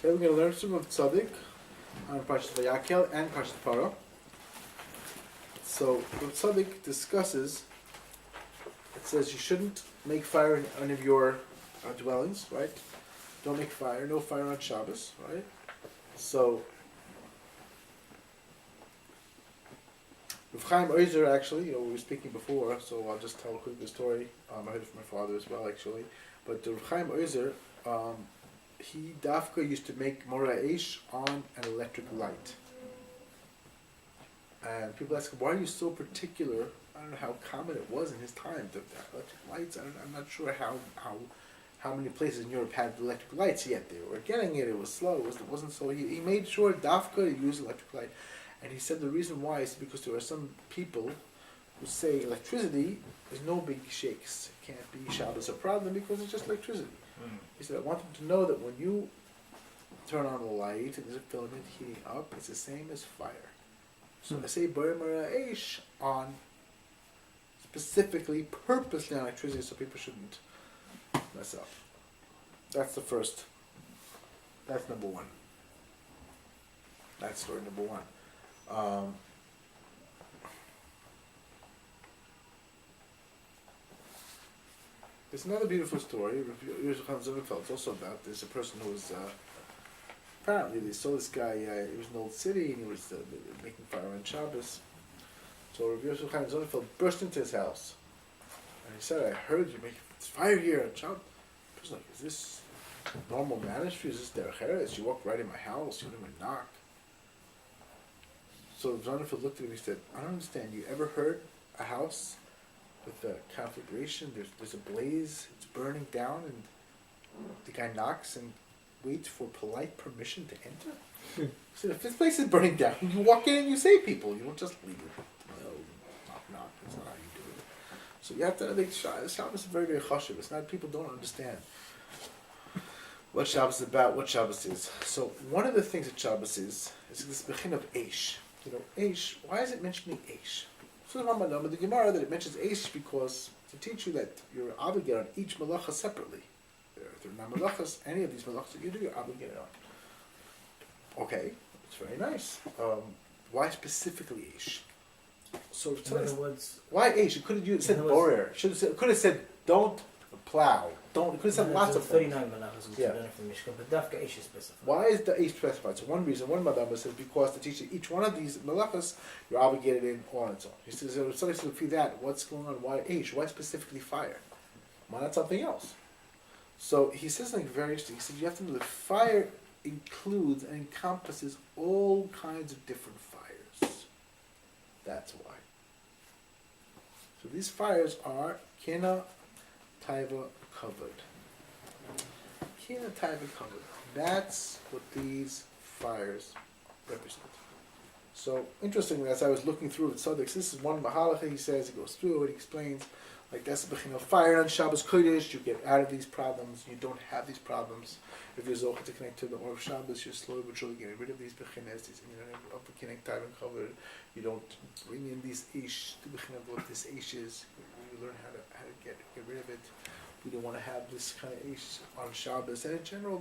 Okay, we're going to learn some of Tzaddok on Parshas Vayakhel and Parshas Torah. So, what Tzaddok discusses, it says you shouldn't make fire in any of your dwellings, right? Don't make fire, no fire on Shabbos, right? So, Rav Chaim Oizer, actually, we were speaking before, so I'll just tell a quick story. I heard it from my father as well, actually. But Rav Chaim Oizer, he dafka used to make mora'esh on an electric light. And people ask him, why are you so particular? I don't know how common it was in his time to have electric lights. I'm not sure how many places in Europe had electric lights yet. They were getting it. It was slow. It wasn't so. He made sure dafka to use electric light. And he said the reason why is because there are some people who say electricity is no big shakes. It can't be Shabbos a problem because it's just electricity. He said, I want them to know that when you turn on a light and there's a filament heating up, it's the same as fire. So I say Mara'ish on specifically, purposely on electricity so people shouldn't mess up. That's the first. That's number one. That's story number one. There's another beautiful story. It's also about there's a person who was apparently they saw this guy. He was in an old city and he was making fire on Shabbos. So Rabbi Yosef Chaim Sonnenfeld burst into his house and he said, "I heard you make fire here on Shabbos." He was like, "Is this normal ministry? Is this derech eretz? You walk right in my house. You don't even knock." So Sonnenfeld looked at him and he said, "I don't understand. You ever heard a house with a conflagration, there's a blaze, it's burning down, and the guy knocks and waits for polite permission to enter?" He said, if this place is burning down, you walk in and you save people. You don't just leave it. Knock. That's not how you do it. So you have to think Shabbos is very, very chashuv. It's not, people don't understand what Shabbos is about, what Shabbos is. So one of the things that Shabbos is this bechin of eish. Eish, why is it mentioning eish? So the Gemara that it mentions eish because to teach you that you're obligated on each malacha separately. If there are not malachas, any of these malachas that you do, you're obligated on. Okay, it's very nice. Why specifically eish? So in other words, why eish? It could have said borer. Could have said don't plow. Don't. It could have said lots of things. 39 malachas which you learn from Mishkan, but dafka eish is specified. Why is the eish specified? So one reason, one madama says because to teach each one of these malachas, you're obligated in on its own. He says, if somebody says for that, what's going on? Why eish? Why specifically fire? Why not something else? So he says something very interesting. He says you have to know that fire includes and encompasses all kinds of different fires. That's why. So these fires are kina, taiva, covered. Kina, taiva, covered. That's what these fires represent. So interestingly, as I was looking through Tzaddok, this is one mahalacha he says, he goes through it, he explains, like that's the bechin of fire on Shabbos Kodesh, you get out of these problems, you don't have these problems. If you're zochah to connect to the Or of Shabbos, you're slowly but surely getting rid of these bechinas, these of the connect time and covered. You don't bring in these ish, the bechin of what this ish is. You learn how to get rid of it. We don't want to have this kind of ish on Shabbos. And in general,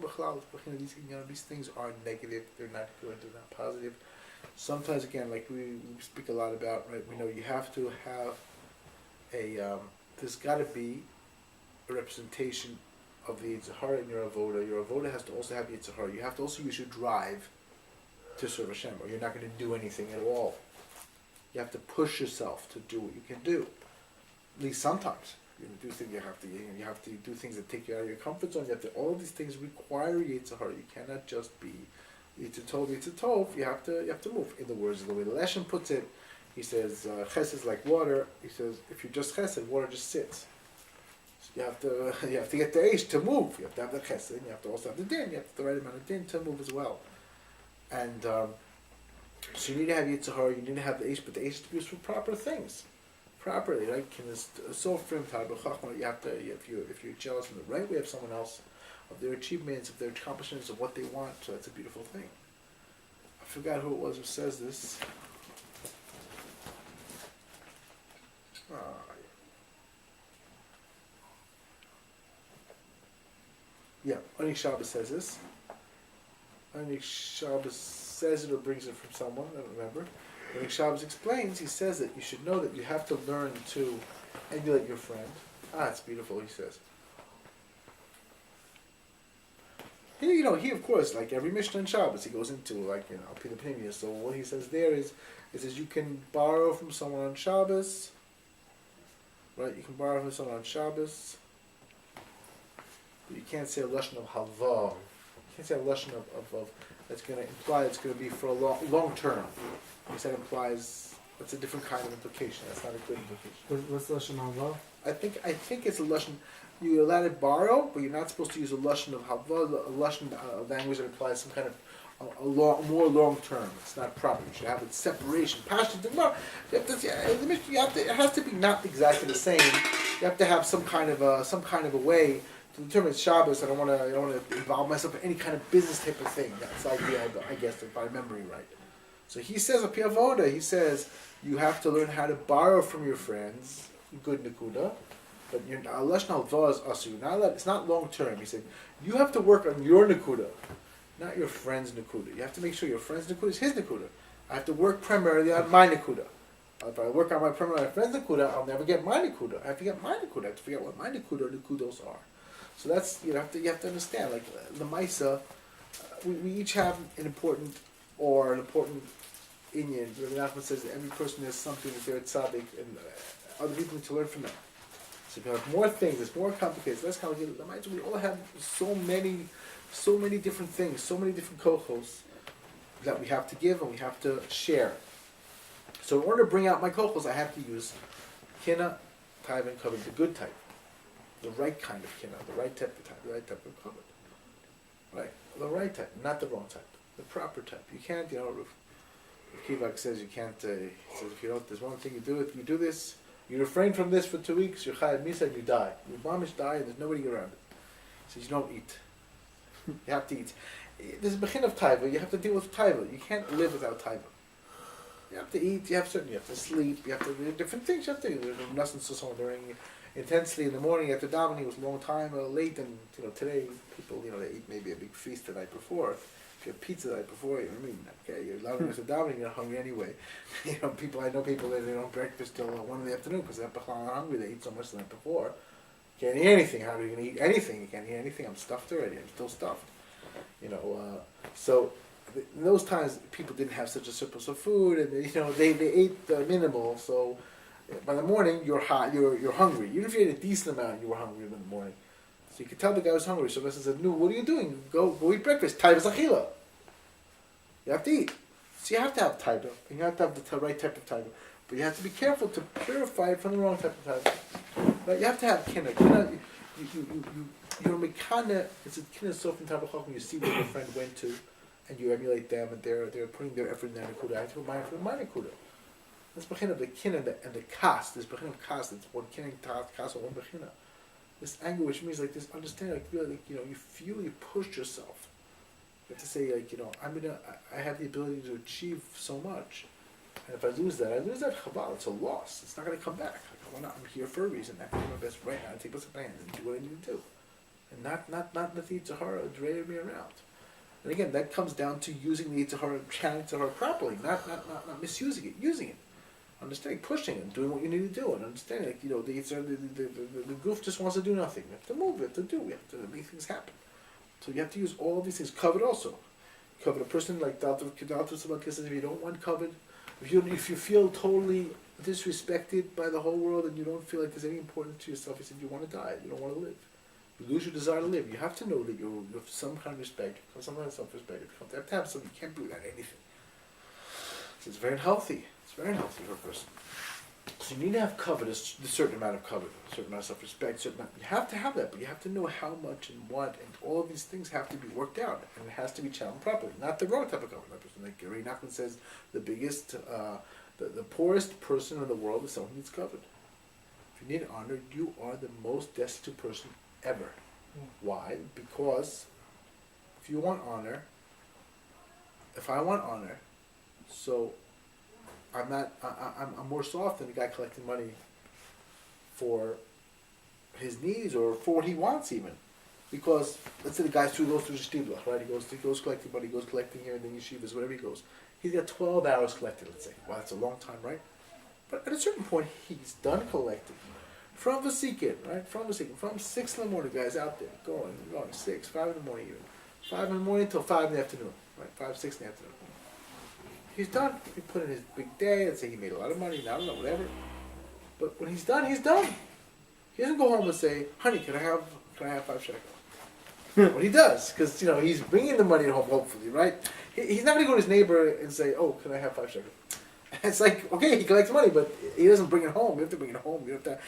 these things are negative, they're not good, they're not positive. Sometimes, again, like we speak a lot about, right, we know you have to have there's got to be a representation of the Yitzhahara in your avoda. Your avoda has to also have Yitzhahara. You have to also use your drive to serve Hashem, or you're not going to do anything at all. You have to push yourself to do what you can do. At least sometimes. You have to do things that take you out of your comfort zone. All of these things require Yitzhahara. You cannot just be Yitzhah. You have to move. In the words of the way the Leshem puts it, he says, chesed is like water. He says, if you're just chesed, water just sits. So you have to get the eish to move. You have to have the chesed, and you have to also have the din. You have the right amount of din to move as well. And so you need to have yitzhahara, you need to have the eish, but the eish is to be used for proper things. Properly, right? So from you have to, if you're jealous in the right way of someone else, of their achievements, of their accomplishments, of what they want, so that's a beautiful thing. I forgot who it was who says this. Yeah, Oni Shabbos says this. think Shabbos says it or brings it from someone, I don't remember. When Shabbos explains, he says that you should know that you have to learn to emulate your friend. It's beautiful, he says. He of course, like every Mishnah in Shabbos, he goes into, Alpi the Pneumius. So what he says there is you can borrow from someone on Shabbos, right? You can borrow from someone on Shabbos, but you can't say a lashon of halva. You can't say a lashon of that's going to imply it's going to be for a long term. Because that implies that's a different kind of implication. That's not a good implication. What's lashon halva? I think it's a lashon. You're allowed to borrow, but you're not supposed to use a lashon of halva, a lashon language that implies some kind of more long term. It's not proper. You should have a separation. Parshas, it has to be not exactly the same. You have to have some kind of a way to determine Shabbos. I don't want to involve myself in any kind of business type of thing. That's the idea, I guess, if I remember right. So he says, a Piavoda, he says, you have to learn how to borrow from your friends. Good Nakuda. But you're lashon halva is also it's not long term. He said, you have to work on your Nakuda, not your friend's Nakuda. You have to make sure your friend's Nakuda is his Nakuda. I have to work primarily on my Nakuda. If I work on my friend's Nakuda, I'll never get my Nakuda. I have to get my Nakuda. I have to figure out what my Nakuda or Nakudos are. So that's you have to understand. Like the Maisa, we each have an important inyan. Rabbi Nachman says that every person has something that they're a tzaddik, and other people need to learn from them. So if you have more things, it's more complicated, less complicated. The Maisa, we all have so many different things, so many different kochos that we have to give and we have to share. So in order to bring out my kochos, I have to use kina, taiva, and kavod, the good type, the right kind of kina, the right type of type, the right type of kavod, right, the right type, not the wrong type, the proper type. You can't, Kivak says you can't. He says if you don't, there's one thing you do this. You refrain from this for 2 weeks. You're chayav misa and you die. Your mamish die and there's nobody around it. He says you don't eat. You have to eat. There's a bechin of taiva. You have to deal with taiva. You can't live without taiva. You have to eat. You have to sleep. You have to do different things. You have to do. There's nothing so someone during intensely in the morning after davening. It was a long time late, and today people they eat maybe a big feast the night before. If you have pizza the night before, okay, you're allowed to davening. You're not hungry anyway. I know people that they don't breakfast till 1 in the afternoon because they're not hungry. They eat so much the night before. Can't eat anything. How are you going to eat anything? You can't eat anything. I'm stuffed already. I'm still stuffed. So in those times, people didn't have such a surplus of food, and they ate the minimal. So by the morning, you're hot. You're hungry. Even if you ate a decent amount, you were hungry in the morning. So you could tell the guy was hungry. So Vesa said, "No, what are you doing? Go eat breakfast. Taiva zachila. You have to eat. So you have to have taiva, and you have to have the right type of taiva. But you have to be careful to purify it from the wrong type of taiva. Right? You have to have kina. You're mekana. It's a kina sof in type of chacham. You see where your friend went to, and you emulate them, and they're putting their effort in their nakuda. I have to put mine for my nakuda. That's bechina of the kina and the kas. There's bechina of kas. It's one kina kas or one bechina. This anger, which means like this, understand, really, you feel you pushed yourself. You have to say, I have the ability to achieve so much, and if I lose that, chabal, it's a loss. It's not going to come back. I'm here for a reason. I have to do my best right now. I take what's in my hands and do what I need to do, and not let the Yitzhahara drag me around. And again, that comes down to using the Yitzhahara, channeling Yitzhahara properly, not misusing it, using it. Understanding, pushing it, doing what you need to do, and understanding, the goof just wants to do nothing. You have to move it, to do. We have to make things happen. So you have to use all these things. Covered also. Covered a person like Dalton says, if you don't want covered, if you feel totally disrespected by the whole world and you don't feel like there's any importance to yourself, he said you want to die, you don't want to live. You lose your desire to live. You have to know that you have some kind of respect, some kind of self-respect. You have to have something. You can't do without anything. So it's very unhealthy. It's very unhealthy for a person. So you need to have covet, a certain amount of covet, a certain amount of self-respect, you have to have that, but you have to know how much and what, and all of these things have to be worked out, and it has to be channeled properly. Not the wrong type of covet. Like Gary Nachman says, the biggest, the poorest person in the world is someone who needs covet. If you need honor, you are the most destitute person ever. Why? Because if you want honor, if I want honor, so I'm worse off than the guy collecting money for his needs or for what he wants even. Because let's say the guy goes through the shtibla, right? He goes collecting money, he goes collecting here in the yeshivas, wherever he goes. He's got 12 hours collected, let's say. Wow, that's a long time, right? But at a certain point, he's done collecting. From Vasikin, right? From 6 in the morning, guys out there, going, 6, 5 in the morning even. 5 in the morning till 5 in the afternoon, right? 5, 6 in the afternoon. He's done. He put in his big day, let's say he made a lot of money, I don't know, whatever. But when he's done, he's done. He doesn't go home and say, honey, can I have 5 shekels? What he does, because he's bringing the money home, hopefully, right? He's not going to go to his neighbor and say, "Oh, can I have 5 shekels?" It's like, okay, he collects money, but he doesn't bring it home. You have to bring it home. You have to,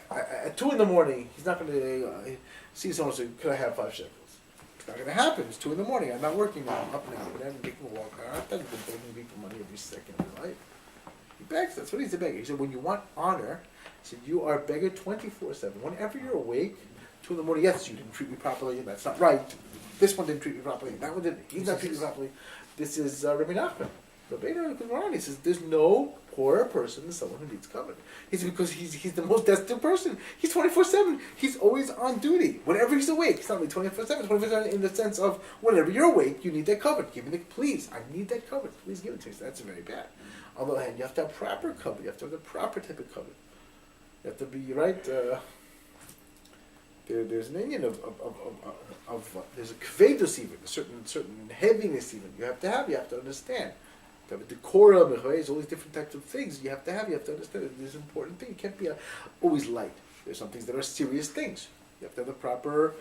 at 2 in the morning, he's not going to see someone and say, "Can I have 5 shekels?" It's not going to happen. It's 2 in the morning. I'm not working now. I'm up now. Whatever. Making a walk. I'm not begging people money every second of your life. He begs. That's what he's a beggar. He said, when you want honor, he said, you are a beggar 24/7. Whenever you're awake. 2 in the morning, yes, you didn't treat me properly, and that's not right. This one didn't treat me properly, that one didn't. He's not treating me properly. This is Rabbi Nachman. He says, there's no poorer person than someone who needs covenant. He says, because he's the most destitute person. He's 24/7. He's always on duty. Whenever he's awake, it's not only 24/7, 24/7 in the sense of, whenever you're awake, you need that covenant. Give me please, I need that covenant. Please give it to me. So that's very bad. On the other hand, you have to have proper covenant. You have to have the proper type of covenant. You have to be, right, there's an Indian of there's a kvedus even, a certain heaviness even. You have to understand. You have a decorum, all these different types of things you have to understand. There's an important thing. You can't be always light. There's some things that are serious things. You have to have the proper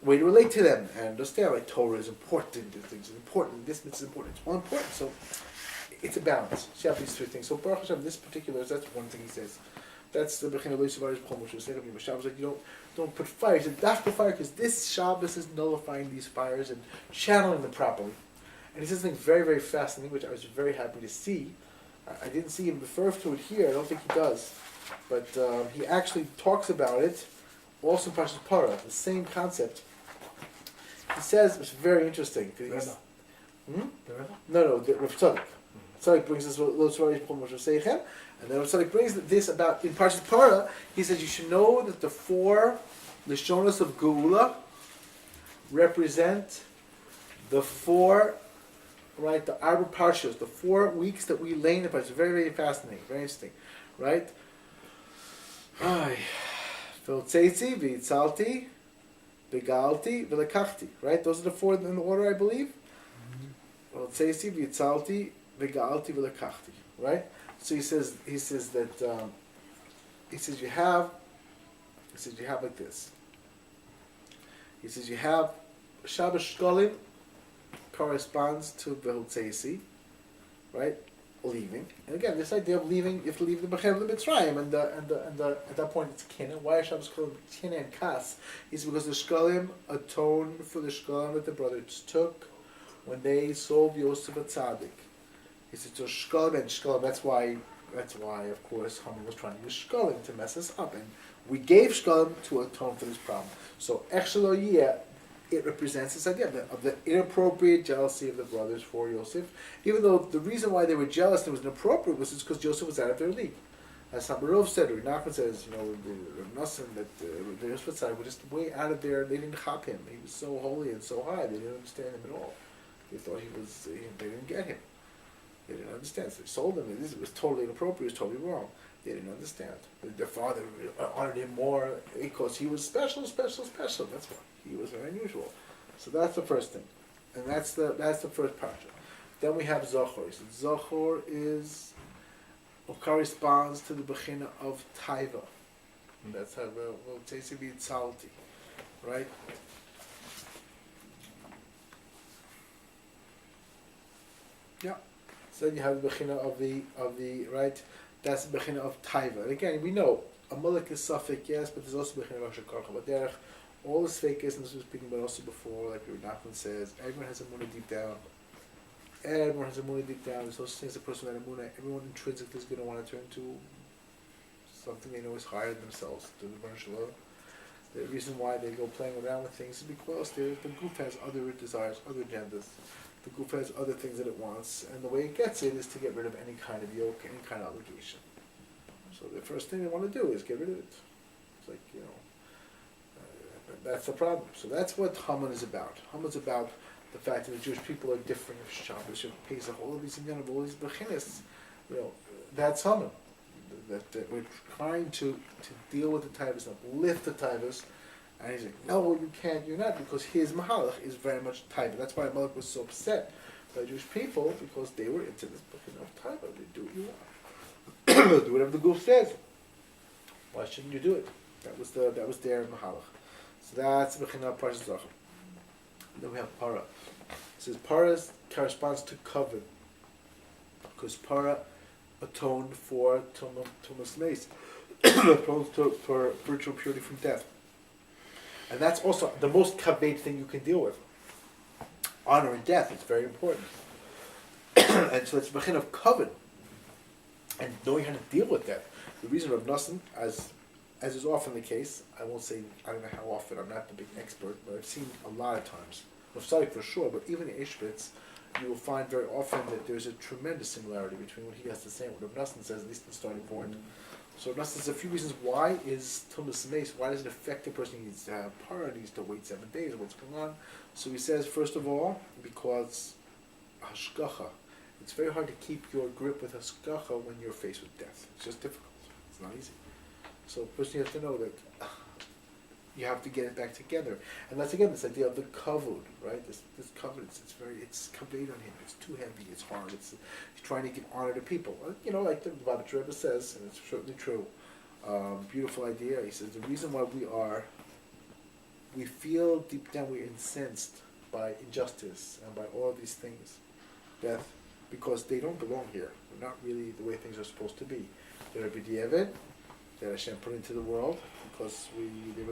way to relate to them and understand. Like Torah is important, this things is important, this is important. It's all important. So it's a balance. You have these 3 things. So Baruch Hashem, this particular, that's one thing he says. That's the Bechina Lois Varis B'chol Moshe Seder B'Yom Shabbos. Like you don't put fire. He said dafka fire because this Shabbos is nullifying these fires and channeling them properly. And he says something very, very fascinating, which I was very happy to see. I didn't see him refer to it here. I don't think he does, but he actually talks about it also in Parshas Parah, the same concept. He says it's very interesting. The Rebbe? No, the Rav Tzaddok. Tzaddok brings us Lois Varis B'chol Moshe Seder. And then Tzaddok brings this about, in Parshas Parah, he says you should know that the 4 Lishonos of Geula represent the 4, right, the Arba parshios, the 4 weeks that we lay in the Parshas. Very, very fascinating, very interesting, right? V'otzeitzi, v'itzalti, v'galti, v'lekachti, right? Those are the 4 in the order, I believe. V'otzeitzi, v'itzalti, v'galti, v'lekachti, right? So he says that you have like this. He says you have Shabbos Shkolim corresponds to Vehutzeisi, right? Leaving. And again, this idea of leaving, you have to leave the Vayakhel of Mitzrayim, and at that point it's Kina. Why is Shabbos Shkolim Kina and Kas? It's because the Shkolim atone for the Shkolim that the brothers took when they sold Yosef at Tzaddok. He said, so shkolim and shkolim, that's why, of course, Haman was trying to use shkolim to mess us up. And we gave shkolim to atone for this problem. So, echshaloyeh, it represents this idea of the inappropriate jealousy of the brothers for Yosef. Even though the reason why they were jealous and it was inappropriate was because Joseph was out of their league. As Samarov said, or Nachman says, the Nassim, that the Yosef side were just way out of there. They didn't chop him. He was so holy and so high. They didn't understand him at all. They thought they didn't get him. They didn't understand. So they sold him. It was totally inappropriate. It was totally wrong. They didn't understand. Their father honored him more because he was special. That's why. He was very unusual. So that's the first thing. And that's the first parsha. Then we have Zochor. So Zochor corresponds to the Bechina of Taiva. And that's how we'll say to be Tzalti. Right? Yeah. So then you have the Bechina of the right. That's the Bechina of Taiva. And again, we know a mulek is suffix, yes, but there's also Bechina of Hashakarcha. But derech, all the Sveikis, and this was speaking about also before, like Nachman says, everyone has a Munah deep down. Everyone has a Munah deep down. There's those things a person with a Munah, everyone intrinsically is going to want to turn to something they know is higher than themselves, to the Baruch Shalom. The reason why they go playing around with things is because the goof has other desires, other agendas. The goof has other things that it wants, and the way it gets it is to get rid of any kind of yoke, any kind of obligation. So the first thing they want to do is get rid of it. It's like, That's the problem. So that's what Haman is about. Haman is about the fact that the Jewish people are different of Shabbos, of Pesach, all of these of all these bechinas. That's Haman. That we're trying to deal with the taivas, uplift the taivas, and he's like, no, you can't, you're not, because his mahalach is very much taiva. That's why Amalek was so upset by Jewish people, because they were into this bechina of taiva. They do what you want. Do whatever the guf says. Why shouldn't you do it? That was their mahalach. So that's bechina of Parshas Zachem. Then we have para. It says para corresponds to covet, because para atoned for tumas mace, atoned for virtual purity from death, and that's also the most kaved thing you can deal with. Honor and death is very important, and so it's bechin of kavod, and knowing how to deal with that. The reason of Nassim, as is often the case, I won't say, I don't know how often, I'm not the big expert, but I've seen a lot of times, of Tzaddok for sure, but even in Ishbitz, you will find very often that there's a tremendous similarity between what he has to say and what Rav Nassim says, at least in the starting point. So Rav Nassim says a few reasons why is tumas mace, why does it affect the person? He needs to have para, he needs to wait 7 days, what's going on? So he says, first of all, because hashgacha. It's very hard to keep your grip with hashgacha when you're faced with death. It's just difficult. It's not easy. So first you have to know that you have to get it back together, and that's again this idea of the kavod, right? This kavod, it's conveyed on him. It's too heavy. It's hard. He's trying to give honor to people. Like the Lubavitch Rebbe says, and it's certainly true. Beautiful idea. He says the reason why we feel deep down we're incensed by injustice and by all of these things, death, because they don't belong here. They're not really the way things are supposed to be. They're a b'diavad that Hashem put into the world because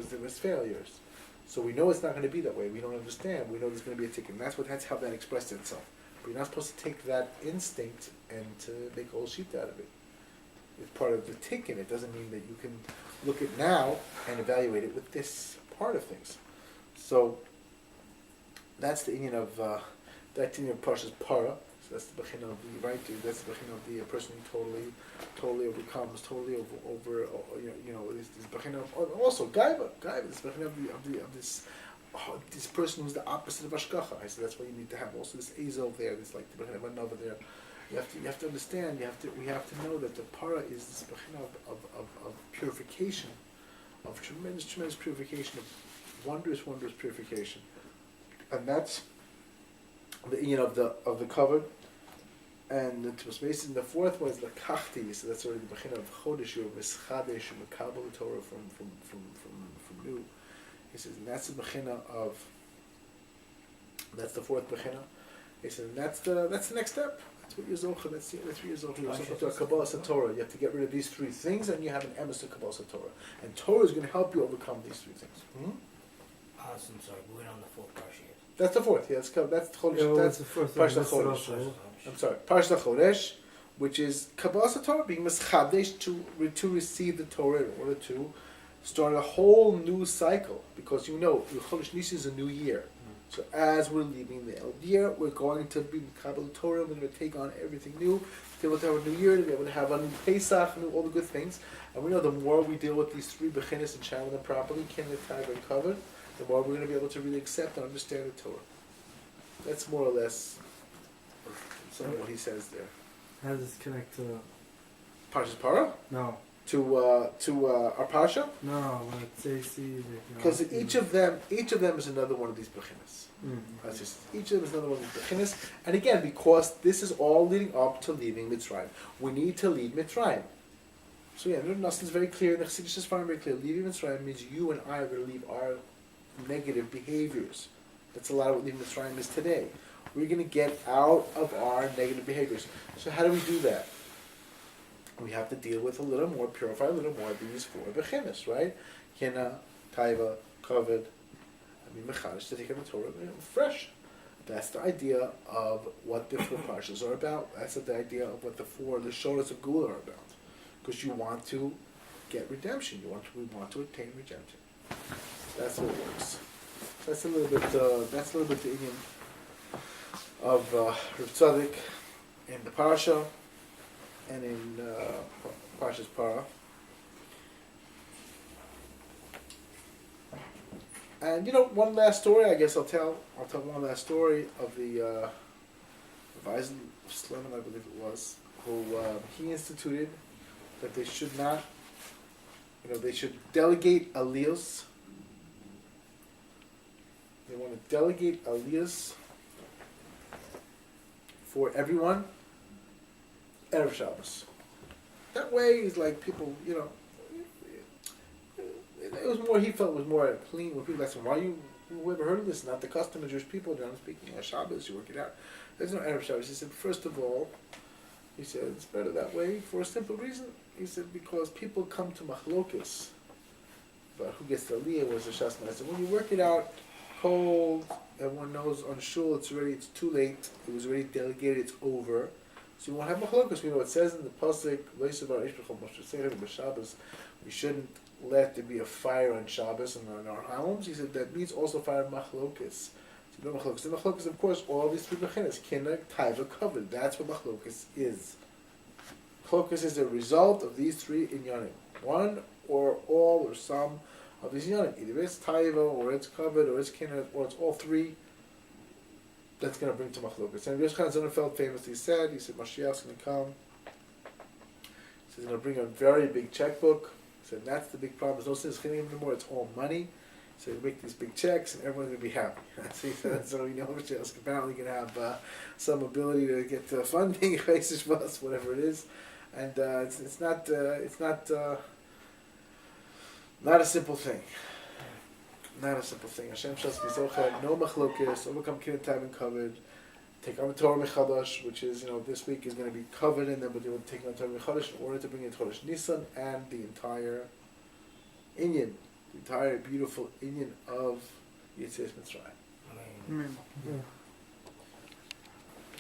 there was failures. So we know it's not going to be that way. We don't understand. We know there's going to be a ticket. And that's how that expressed itself. But you're not supposed to take that instinct and to make a whole sheet out of it. It's part of the ticket. It doesn't mean that you can look at now and evaluate it with this part of things. So that's the union of Parshas Para. So that's the bechin of the right. That's the bechin of the person who totally overcomes, totally over this bechin of also gaiva. This bechin of this person who's the opposite of hashgacha. I said that's why you need to have also this azov there. This like the bechin of another there. You have to understand. We have to know that the para is this bechin of purification, of tremendous purification, of wondrous purification, and that's the of the covered, and the fourth one is the kachti. So that's already the bechin of hachodesh, or hischadshus, or makabel Torah from new. He says, and that's the bechina of. That's the fourth bechina. He says, and that's the next step. That's what you're zocha. That's what you're zocha. You're zocha to a Kabbalah Torah. You have to get rid of these 3 things, and you have an emes to Kabbalah Torah. And Torah is going to help you overcome these 3 things. I'm sorry, we're on the 4th parshios. That's the 4th. Yeah, that's chodesh. That's the first Parshas hachodesh. I'm sorry, Parshas hachodesh, which is Kabbalah Torah, being hischadshus to receive the Torah in order to start a whole new cycle. Because Chodesh Nisan is a new year. So as we're leaving the old year, we're going to be Kabbalah Torah. We're going to take on everything new, to be able to have a new year, to be able to have a new Pesach, all the good things. And we know the more we deal with these 3 bechinas and channel them properly, Tzaddok and covered, the more we're going to be able to really accept and understand the Torah. That's more or less some of what he says there. How does this connect to Parshas Para? No. To our Parsha? No, when it says because each of them is another one of these bechinas. Mm-hmm. Each of them is another one of these bechinas. And again, because this is all leading up to leaving Mitzrayim. We need to leave Mitzrayim. So yeah, Nassim is very clear, the Chassidish is very clear. Leaving Mitzrayim means you and I are going to leave our negative behaviors. That's a lot of what leaving Mitzrayim is today. We're going to get out of our negative behaviors. So how do we do that? We have to deal with purify a little more of these 4 bechinas, right? Kina, taiva, kavod, mechadesh, to take on the Torah fresh. That's the idea of what the 4 parshios are about. That's the idea of what the 4 shonas of Gula are about. Because you want to get redemption. We want to attain redemption. That's what it works. So that's a little bit the Indian of Rav Tzaddok in the Parsha and in Parshas Para. And one last story. I guess I'll tell one last story of the Vayakhel, I believe it was, who he instituted that they should not, they should delegate alludes. They want to delegate alludes for everyone, Erev Shabbos. That way, it's like people, it was more, he felt it was more clean when people asked him, who ever heard of this? Not the custom of Jewish people, generally speaking, on Shabbos, you work it out. There's no Erev Shabbos. He said, first of all, he said, it's better that way for a simple reason. He said, because people come to machlokas, but who gets the aliyah was the Shas. I said, when you work it out cold, everyone knows on shul it's too late, it was already delegated, it's over. So you won't have machlokas. We know it says in the pasuk, we shouldn't let there be a fire on Shabbos and on our homes. He said that means also fire machlokas. So machlokas. The machlokas, of course, all these three mechanisms, kinna, taiva, covered. That's what machlokas is. Machlokas is a result of these three inyanim. One or all or some of these inyanim. Either it's taiva, or it's covered, or it's kinna, or it's all three. That's going to bring to machlokas. And Rosh Zonnefeld famously said, Mashiach's going to come. He's going to bring a very big checkbook. He said, that's the big problem. There's no sense in anymore. It's all money. So you make these big checks, and everyone's going to be happy. So we know Mashiach's apparently going to have some ability to get funding, hischadshus, whatever it is. And it's not a simple thing. Not a simple thing. Hashem shall be zocher, no machlokas, overcome kinyan time and covered. Take on the Torah hachodesh, which is, this week is going to be covered in them, but they will take on the Torah hachodesh in order to bring in hachodesh Nisan and the entire inyan, the entire beautiful inyan of Yetzias Mitzrayim. Amen. Yeah.